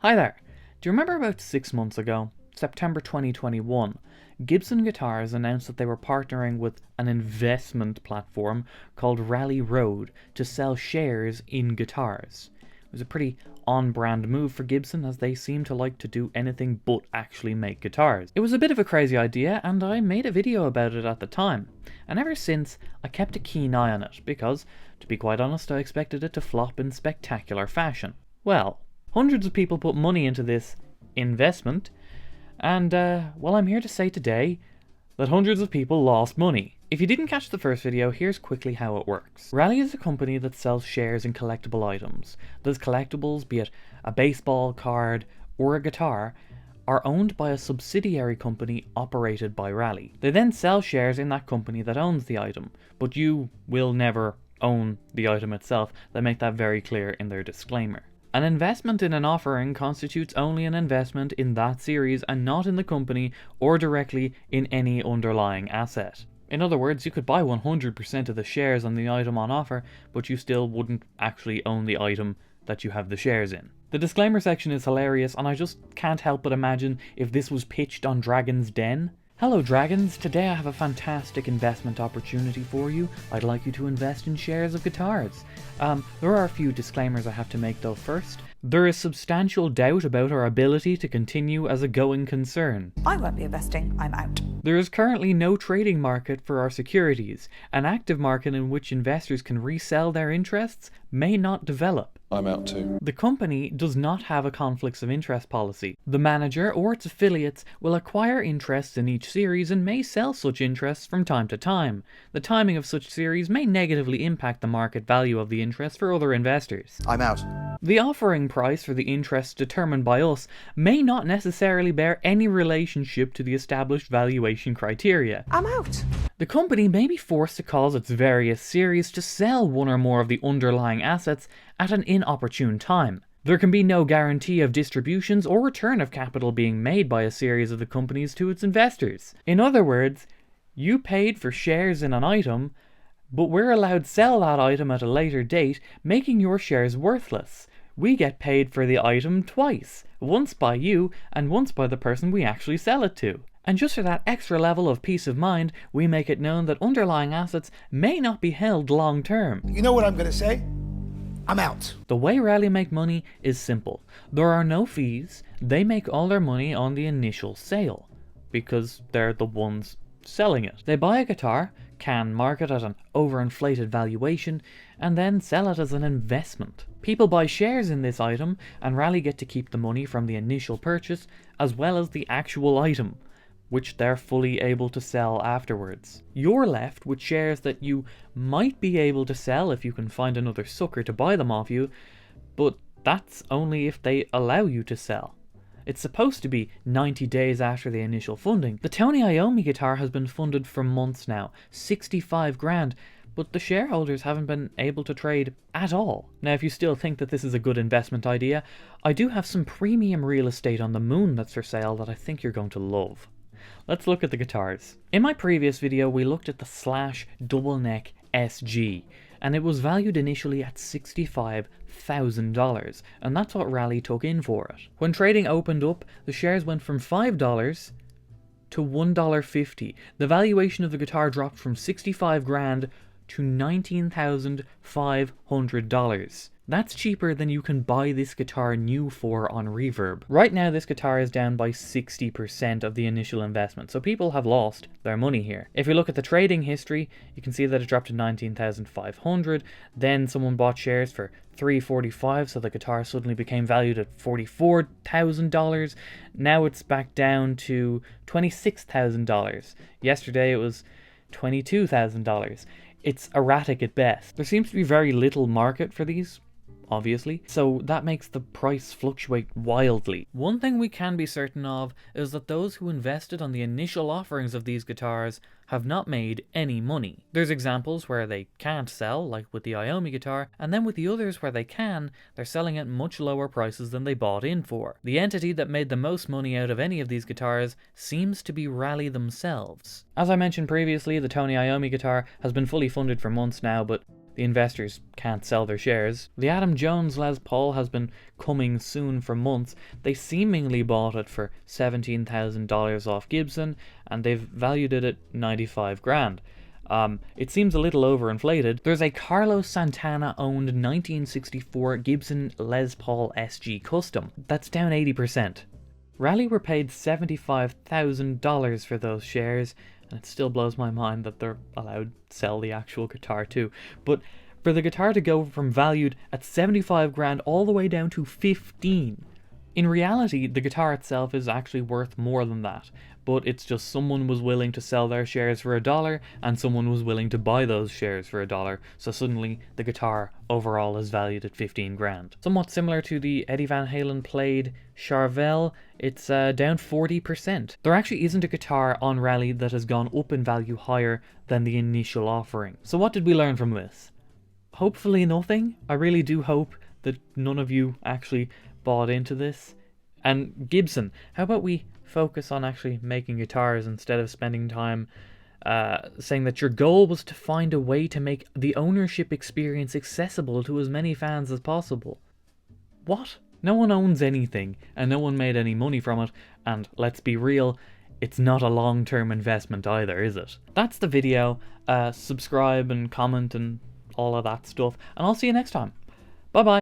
Hi there. Do you remember about 6 months ago, September 2021, Gibson Guitars announced that they were partnering with an investment platform called Rally Road to sell shares in guitars. It was a pretty on-brand move for Gibson, as they seem to like to do anything but actually make guitars. It was a bit of a crazy idea, and I made a video about it at the time. And ever since, I kept a keen eye on it, because, to be quite honest, I expected it to flop in spectacular fashion. Well, hundreds of people put money into this investment, and well, I'm here to say today that hundreds of people lost money. If you didn't catch the first video, here's quickly how it works. Rally is a company that sells shares in collectible items. Those collectibles, be it a baseball card or a guitar, are owned by a subsidiary company operated by Rally. They then sell shares in that company that owns the item, but you will never own the item itself. They make that very clear in their disclaimer. An investment in an offering constitutes only an investment in that series and not in the company or directly in any underlying asset. In other words, you could buy 100% of the shares on the item on offer, but you still wouldn't actually own the item that you have the shares in. The disclaimer section is hilarious, and I just can't help but imagine if this was pitched on Dragon's Den. Hello Dragons, today I have a fantastic investment opportunity for you. I'd like you to invest in shares of guitars. There are a few disclaimers I have to make though first. There is substantial doubt about our ability to continue as a going concern. I won't be investing, I'm out. There is currently no trading market for our securities. An active market in which investors can resell their interests may not develop. I'm out too. The company does not have a conflicts of interest policy. The manager or its affiliates will acquire interests in each series and may sell such interests from time to time. The timing of such series may negatively impact the market value of the interest for other investors. I'm out. The offering price for the interests determined by us may not necessarily bear any relationship to the established valuation criteria. I'm out. The company may be forced to cause its various series to sell one or more of the underlying assets at an inopportune time. There can be no guarantee of distributions or return of capital being made by a series of the companies to its investors. In other words, you paid for shares in an item, but we're allowed to sell that item at a later date, making your shares worthless. We get paid for the item twice, once by you and once by the person we actually sell it to. And just for that extra level of peace of mind, we make it known that underlying assets may not be held long term. You know what I'm gonna say? I'm out. The way Rally make money is simple. There are no fees. They make all their money on the initial sale, because they're the ones selling it. They buy a guitar, can market at an overinflated valuation, and then sell it as an investment. People buy shares in this item, and Rally get to keep the money from the initial purchase, as well as the actual item, which they're fully able to sell afterwards. You're left with shares that you might be able to sell if you can find another sucker to buy them off you, but that's only if they allow you to sell. It's supposed to be 90 days after the initial funding. The Tony Iommi guitar has been funded for months now, 65 grand, but the shareholders haven't been able to trade at all. Now, if you still think that this is a good investment idea, I do have some premium real estate on the moon that's for sale that I think you're going to love. Let's look at the guitars. In my previous video, we looked at the Slash Double Neck SG, and it was valued initially at $65,000, and that's what Rally took in for it. When trading opened up, the shares went from $5 to $1.50. The valuation of the guitar dropped from 65 grand to $19,500. That's cheaper than you can buy this guitar new for on Reverb. Right now this guitar is down by 60% of the initial investment, so people have lost their money here. If you look at the trading history, you can see that it dropped to 19,500, then someone bought shares for $345, so the guitar suddenly became valued at $44,000. Now it's back down to $26,000. Yesterday it was $22,000. It's erratic at best. There seems to be very little market for these, obviously, so that makes the price fluctuate wildly. One thing we can be certain of is that those who invested on the initial offerings of these guitars have not made any money. There's examples where they can't sell, like with the Iommi guitar, and then with the others where they can, they're selling at much lower prices than they bought in for. The entity that made the most money out of any of these guitars seems to be Rally themselves. As I mentioned previously, the Tony Iommi guitar has been fully funded for months now, but the investors can't sell their shares. The Adam Jones Les Paul has been coming soon for months. They seemingly bought it for $17,000 off Gibson, and they've valued it at 95 grand. It seems a little overinflated. There's a Carlos Santana owned 1964 Gibson Les Paul SG Custom. That's down 80%. Raleigh were paid $75,000 for those shares, and it still blows my mind that they're allowed to sell the actual guitar too. But for the guitar to go from valued at 75 grand all the way down to 15, in reality the guitar itself is actually worth more than that. But it's just someone was willing to sell their shares for $1 and someone was willing to buy those shares for $1, so suddenly the guitar overall is valued at 15 grand. Somewhat similar to the Eddie Van Halen played Charvel, it's down 40%. There actually isn't a guitar on Raleigh that has gone up in value higher than the initial offering. So what did we learn from this? Hopefully nothing. I really do hope that none of you actually bought into this. And Gibson, how about we focus on actually making guitars instead of spending time saying that your goal was to find a way to make the ownership experience accessible to as many fans as possible. What? No one owns anything, and no one made any money from it, and let's be real, it's not a long-term investment either, is it? That's the video. Subscribe and comment and all of that stuff, and I'll see you next time. Bye bye.